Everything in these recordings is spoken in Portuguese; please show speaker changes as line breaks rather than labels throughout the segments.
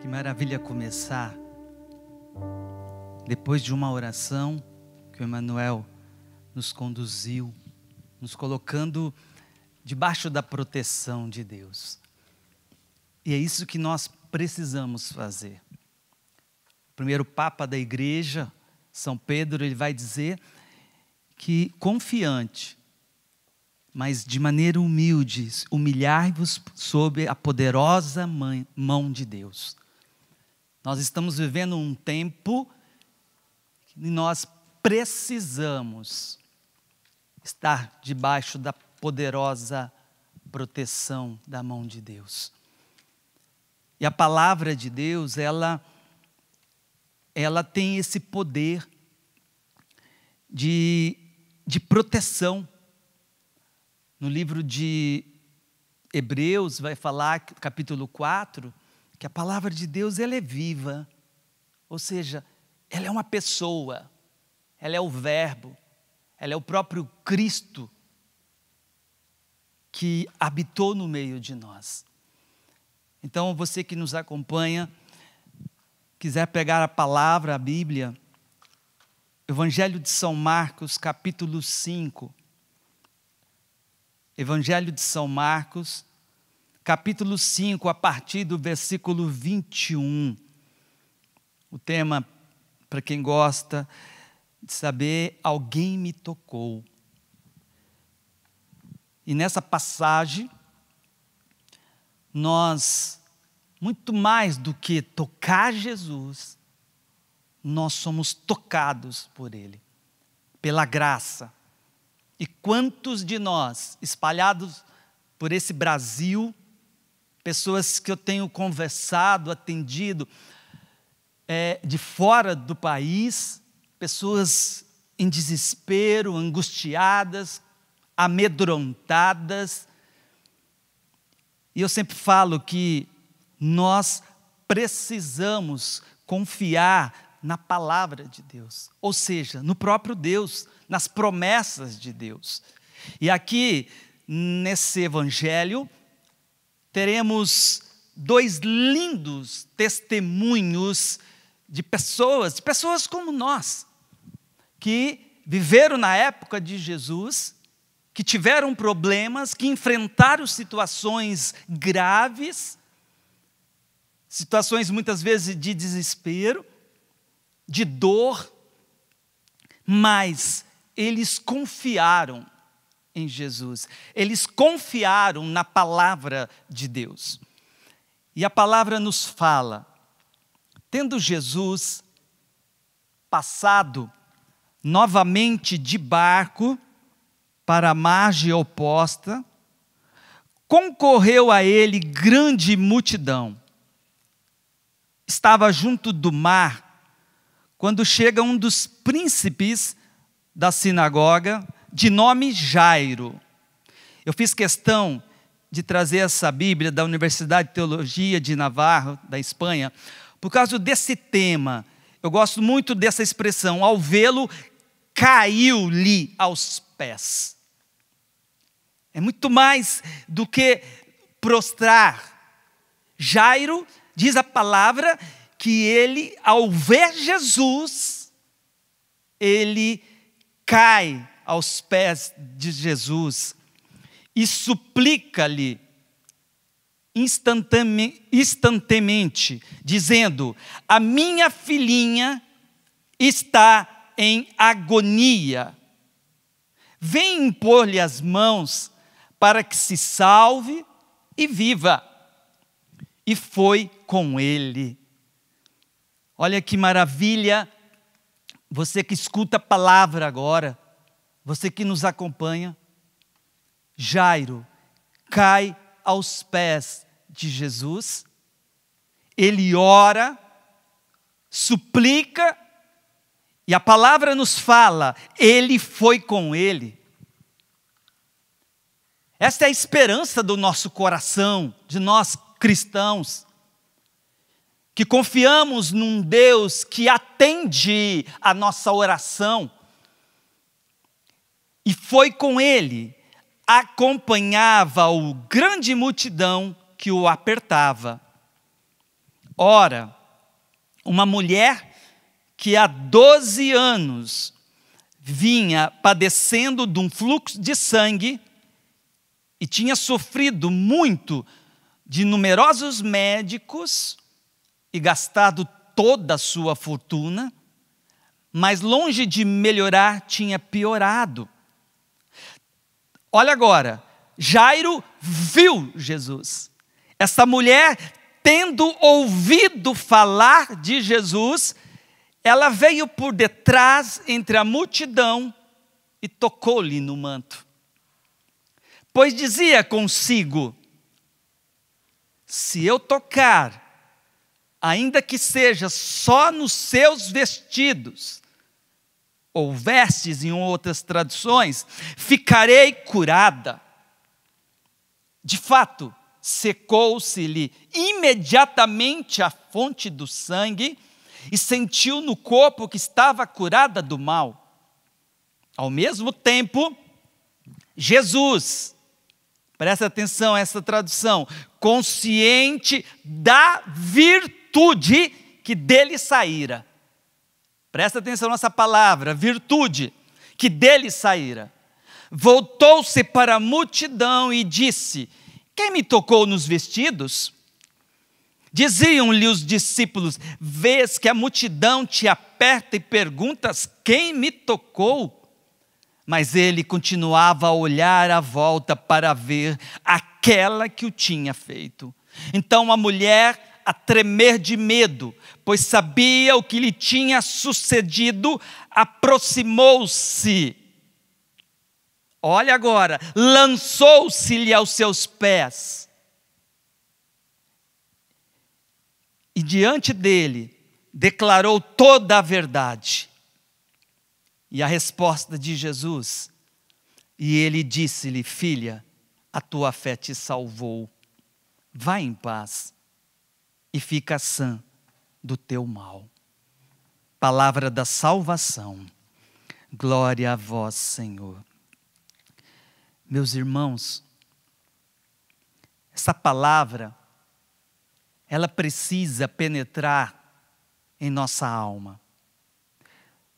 Que maravilha começar depois de uma oração que o Emmanuel nos conduziu, nos colocando debaixo da proteção de Deus. E é isso que nós precisamos fazer. O primeiro Papa da Igreja, São Pedro, ele vai dizer que confiante, mas de maneira humilde, humilhai-vos sob a poderosa mão de Deus. Nós estamos vivendo um tempo que nós precisamos estar debaixo da poderosa proteção da mão de Deus. E a palavra de Deus, ela tem esse poder de proteção. No livro de Hebreus vai falar, capítulo 4, que a palavra de Deus ela é viva, ou seja, ela é uma pessoa, ela é o Verbo, ela é o próprio Cristo que habitou no meio de nós. Então, você que nos acompanha, quiser pegar a palavra, a Bíblia, Evangelho de São Marcos, capítulo 5. Evangelho de São Marcos, capítulo 5, a partir do versículo 21. O tema, para quem gosta de saber, alguém me tocou. E nessa passagem, nós, muito mais do que tocar Jesus, nós somos tocados por Ele, pela graça. E quantos de nós, espalhados por esse Brasil, pessoas que eu tenho conversado, atendido, de fora do país, pessoas em desespero, angustiadas, amedrontadas. E eu sempre falo que nós precisamos confiar na palavra de Deus, ou seja, no próprio Deus, nas promessas de Deus. E aqui, nesse evangelho, teremos dois lindos testemunhos de pessoas como nós, que viveram na época de Jesus, que tiveram problemas, que enfrentaram situações graves, situações muitas vezes de desespero, de dor, mas eles confiaram em Jesus, eles confiaram na palavra de Deus. E a palavra nos fala, tendo Jesus passado novamente de barco para a margem oposta, concorreu a ele grande multidão. Estava junto do mar, quando chega um dos príncipes da sinagoga, de nome Jairo. Eu fiz questão de trazer essa Bíblia da Universidade de Teologia de Navarra, da Espanha, por causa desse tema. Eu gosto muito dessa expressão, ao vê-lo, caiu-lhe aos pés. É muito mais do que prostrar. Jairo, diz a palavra, que ele, ao ver Jesus, ele cai aos pés de Jesus e suplica-lhe instantaneamente, dizendo: a minha filhinha está em agonia. Vem impor-lhe as mãos para que se salve e viva. E foi com ele. Olha que maravilha, você que escuta a palavra agora, você que nos acompanha, Jairo cai aos pés de Jesus, ele ora, suplica, e a palavra nos fala, ele foi com ele. Esta é a esperança do nosso coração, de nós cristãos, que confiamos num Deus que atende a nossa oração, e foi com ele, acompanhava-o grande multidão que o apertava. Ora, uma mulher que há 12 anos vinha padecendo de um fluxo de sangue e tinha sofrido muito de numerosos médicos e gastado toda a sua fortuna, mas longe de melhorar, tinha piorado. Olha agora, Jairo viu Jesus. Essa mulher, tendo ouvido falar de Jesus, ela veio por detrás entre a multidão e tocou-lhe no manto. Pois dizia consigo: se eu tocar, ainda que seja só nos seus vestidos, ou vestes em outras traduções, ficarei curada. De fato, secou-se-lhe imediatamente a fonte do sangue e sentiu no corpo que estava curada do mal. Ao mesmo tempo, Jesus, presta atenção a essa tradução, consciente da virtude que dele saíra. Presta atenção nessa palavra, virtude, que dele saíra. Voltou-se para a multidão e disse: quem me tocou nos vestidos? Diziam-lhe os discípulos: vês que a multidão te aperta e perguntas: quem me tocou? Mas ele continuava a olhar à volta para ver aquela que o tinha feito. Então a mulher, a tremer de medo, pois sabia o que lhe tinha sucedido, aproximou-se. Olha agora, lançou-se-lhe aos seus pés. E diante dele, declarou toda a verdade. E a resposta de Jesus, e ele disse-lhe: filha, a tua fé te salvou. Vá em paz e fica sã do teu mal. Palavra da salvação. Glória a vós, Senhor. Meus irmãos, essa palavra, ela precisa penetrar em nossa alma.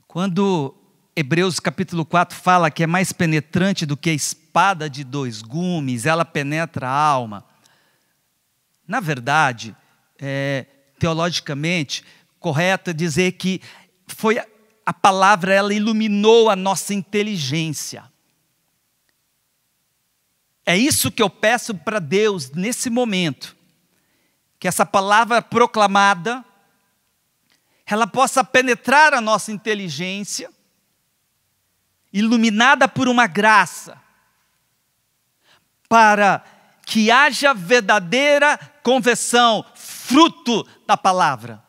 Quando Hebreus capítulo 4 fala que é mais penetrante do que a espada de 2 gumes, ela penetra a alma. Na verdade, teologicamente, correto é dizer que foi a palavra, ela iluminou a nossa inteligência. É isso que eu peço para Deus nesse momento, que essa palavra proclamada, ela possa penetrar a nossa inteligência, iluminada por uma graça, para que haja verdadeira conversão, fruto da palavra.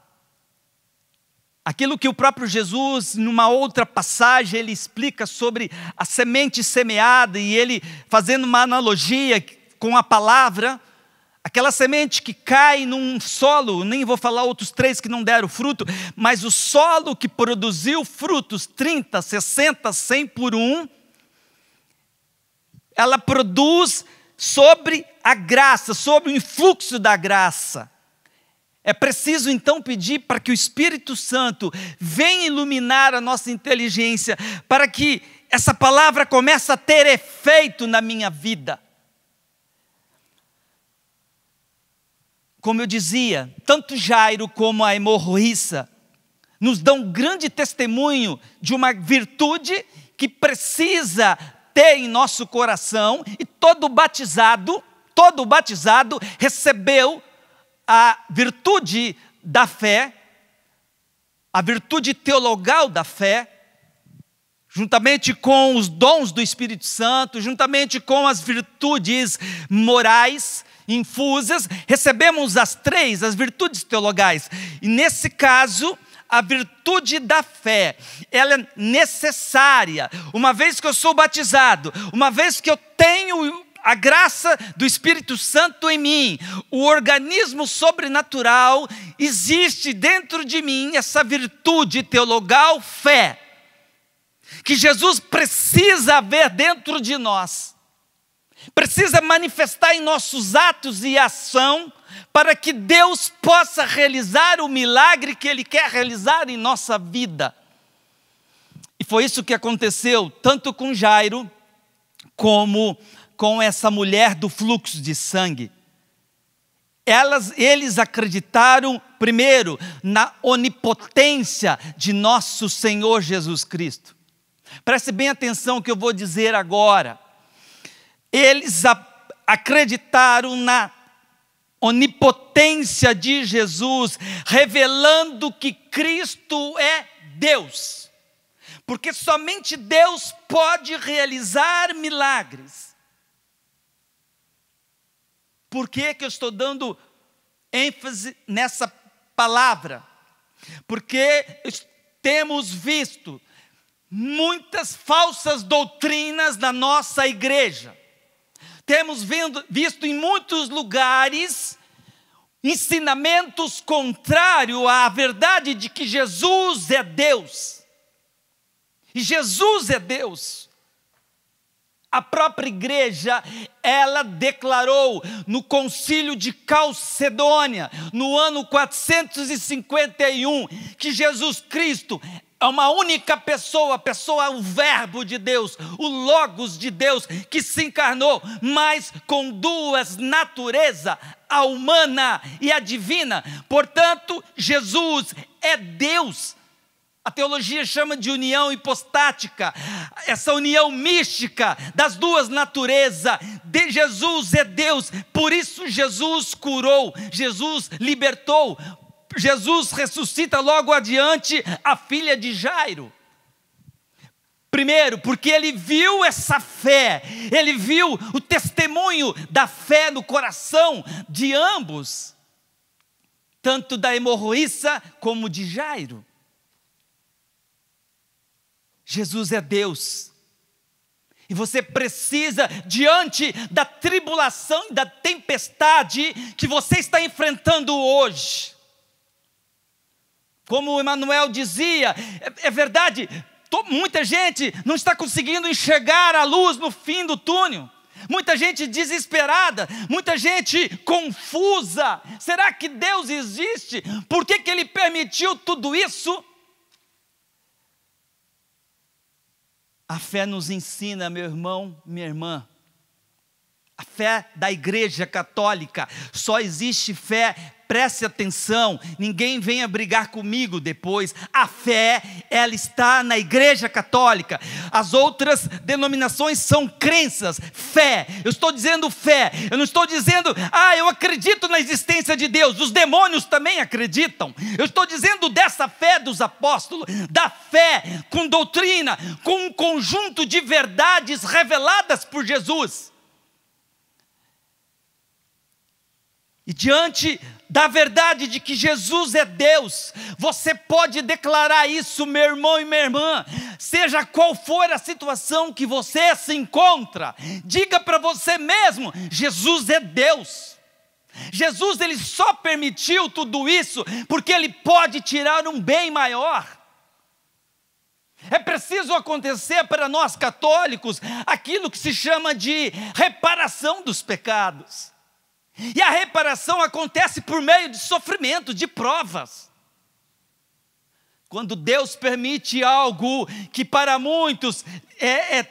Aquilo que o próprio Jesus, numa outra passagem, ele explica sobre a semente semeada, e ele fazendo uma analogia com a palavra, aquela semente que cai num solo, nem vou falar outros 3 que não deram fruto, mas o solo que produziu frutos 30, 60, 100 por 1, ela produz sobre a graça, sobre o influxo da graça. É preciso então pedir para que o Espírito Santo venha iluminar a nossa inteligência, para que essa palavra comece a ter efeito na minha vida. Como eu dizia, tanto Jairo como a hemorroíça nos dão grande testemunho de uma virtude que precisa ter em nosso coração, e todo batizado recebeu a virtude da fé, a virtude teologal da fé, juntamente com os dons do Espírito Santo, juntamente com as virtudes morais infusas, recebemos as 3, as virtudes teologais. E nesse caso, a virtude da fé, ela é necessária. Uma vez que eu sou batizado, uma vez que eu tenho a graça do Espírito Santo em mim, o organismo sobrenatural, existe dentro de mim essa virtude teologal, fé, que Jesus precisa ver dentro de nós. precisa manifestar em nossos atos e ação para que Deus possa realizar o milagre que Ele quer realizar em nossa vida. E foi isso que aconteceu tanto com Jairo como com essa mulher do fluxo de sangue. Eles acreditaram, primeiro, na onipotência de nosso Senhor Jesus Cristo. Preste bem atenção no que eu vou dizer agora. Eles acreditaram na onipotência de Jesus, revelando que Cristo é Deus. Porque somente Deus pode realizar milagres. Por que eu estou dando ênfase nessa palavra? Porque temos visto muitas falsas doutrinas na nossa igreja. Temos visto em muitos lugares ensinamentos contrários à verdade de que Jesus é Deus. E Jesus é Deus. A própria igreja, ela declarou no concílio de Calcedônia, no ano 451, que Jesus Cristo é uma única pessoa, o Verbo de Deus, o Logos de Deus, que se encarnou, mas com duas naturezas, a humana e a divina. Portanto, Jesus é Deus. A teologia chama de união hipostática, essa união mística das duas naturezas. De Jesus é Deus, por isso Jesus curou, Jesus libertou, Jesus ressuscita logo adiante a filha de Jairo. Primeiro, porque ele viu essa fé, ele viu o testemunho da fé no coração de ambos, tanto da hemorroíça como de Jairo. Jesus é Deus, e você precisa, diante da tribulação e da tempestade que você está enfrentando hoje, como o Emmanuel dizia, é verdade, muita gente não está conseguindo enxergar a luz no fim do túnel, muita gente desesperada, muita gente confusa. Será que Deus existe? Por que Ele permitiu tudo isso? A fé nos ensina, meu irmão, minha irmã, a fé da Igreja Católica, só existe fé, preste atenção, ninguém venha brigar comigo depois, a fé, ela está na Igreja Católica, as outras denominações são crenças, fé, eu estou dizendo fé, eu não estou dizendo, eu acredito na existência de Deus, os demônios também acreditam, eu estou dizendo dessa fé dos apóstolos, da fé com doutrina, com um conjunto de verdades reveladas por Jesus. E diante da verdade de que Jesus é Deus, você pode declarar isso, meu irmão e minha irmã, seja qual for a situação que você se encontra, diga para você mesmo, Jesus é Deus. Jesus, Ele só permitiu tudo isso, porque Ele pode tirar um bem maior. É preciso acontecer para nós católicos, aquilo que se chama de reparação dos pecados. E a reparação acontece por meio de sofrimento, de provas. Quando Deus permite algo que para muitos é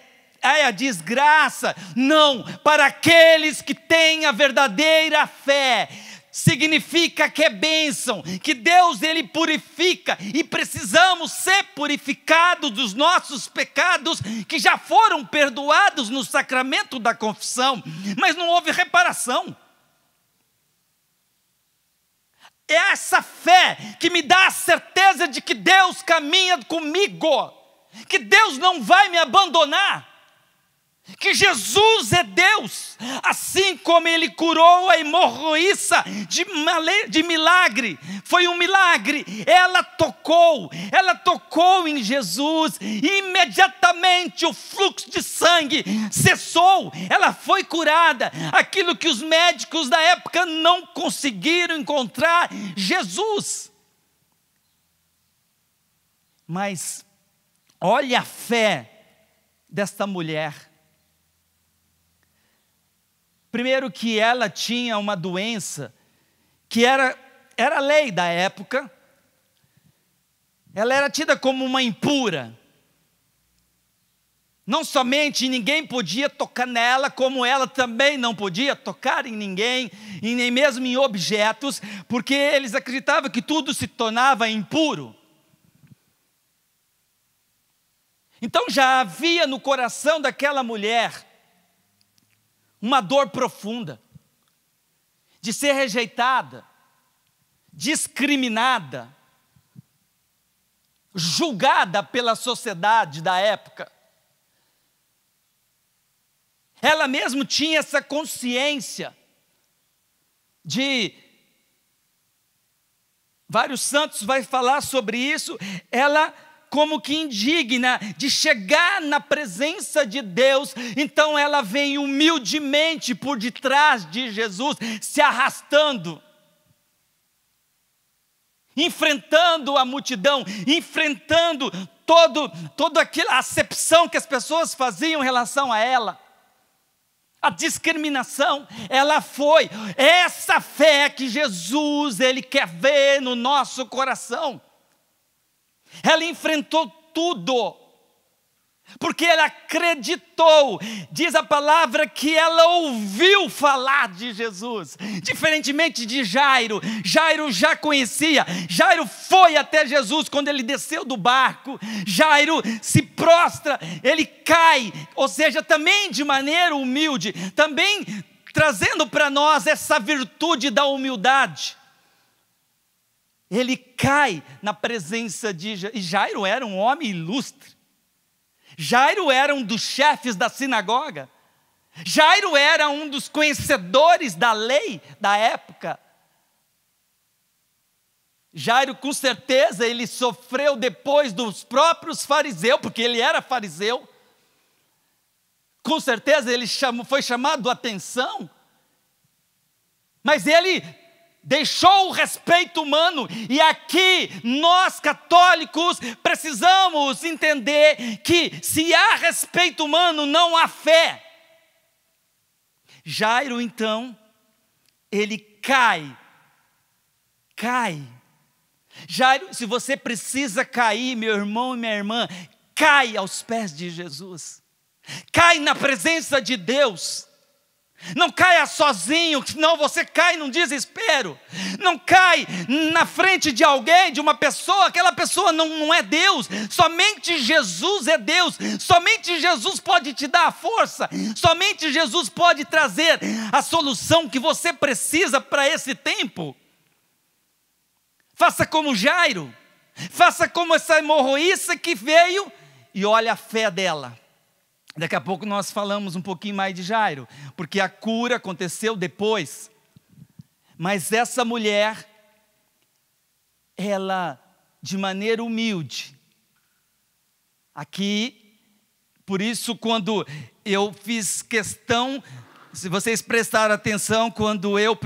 a desgraça, não, para aqueles que têm a verdadeira fé, significa que é bênção, que Deus Ele purifica, e precisamos ser purificados dos nossos pecados, que já foram perdoados no sacramento da confissão, mas não houve reparação. É essa fé que me dá a certeza de que Deus caminha comigo, que Deus não vai me abandonar, que Jesus é Deus, assim como Ele curou a hemorroíça de milagre, foi um milagre, ela tocou em Jesus, e imediatamente o fluxo de sangue cessou, ela foi curada, aquilo que os médicos da época não conseguiram encontrar, Jesus. Mas olha a fé desta mulher. Primeiro que ela tinha uma doença que era lei da época. Ela era tida como uma impura. Não somente ninguém podia tocar nela, como ela também não podia tocar em ninguém, e nem mesmo em objetos, porque eles acreditavam que tudo se tornava impuro. Então já havia no coração daquela mulher uma dor profunda, de ser rejeitada, discriminada, julgada pela sociedade da época. Ela mesmo tinha essa consciência de, vários santos vai falar sobre isso, ela como que indigna de chegar na presença de Deus, então ela vem humildemente por detrás de Jesus, se arrastando, enfrentando a multidão, enfrentando toda aquela acepção que as pessoas faziam em relação a ela. A discriminação, ela foi essa fé que Jesus, Ele quer ver no nosso coração. Ela enfrentou tudo, porque ela acreditou. Diz a palavra que ela ouviu falar de Jesus, diferentemente de Jairo. Jairo já conhecia, Jairo foi até Jesus quando ele desceu do barco. Jairo se prostra, ele cai, ou seja, também de maneira humilde, também trazendo para nós essa virtude da humildade. Ele cai na presença de Jairo, e Jairo era um homem ilustre. Jairo era um dos chefes da sinagoga. Jairo era um dos conhecedores da lei da época. Jairo, com certeza, ele sofreu depois dos próprios fariseus, porque ele era fariseu. Com certeza ele foi chamado a atenção. Mas ele deixou o respeito humano, e aqui nós católicos precisamos entender que se há respeito humano, não há fé. Jairo então, ele cai. Jairo, se você precisa cair, meu irmão e minha irmã, cai aos pés de Jesus, cai na presença de Deus. Não caia sozinho, senão você cai num desespero. Não cai na frente de alguém, de uma pessoa, aquela pessoa não é Deus. Somente Jesus é Deus. Somente Jesus pode te dar a força. Somente Jesus pode trazer a solução que você precisa para esse tempo. Faça como Jairo. Faça como essa hemorroíça que veio e olha a fé dela. Daqui a pouco nós falamos um pouquinho mais de Jairo, porque a cura aconteceu depois. Mas essa mulher, ela, de maneira humilde, aqui, por isso quando eu fiz questão, se vocês prestaram atenção, quando eu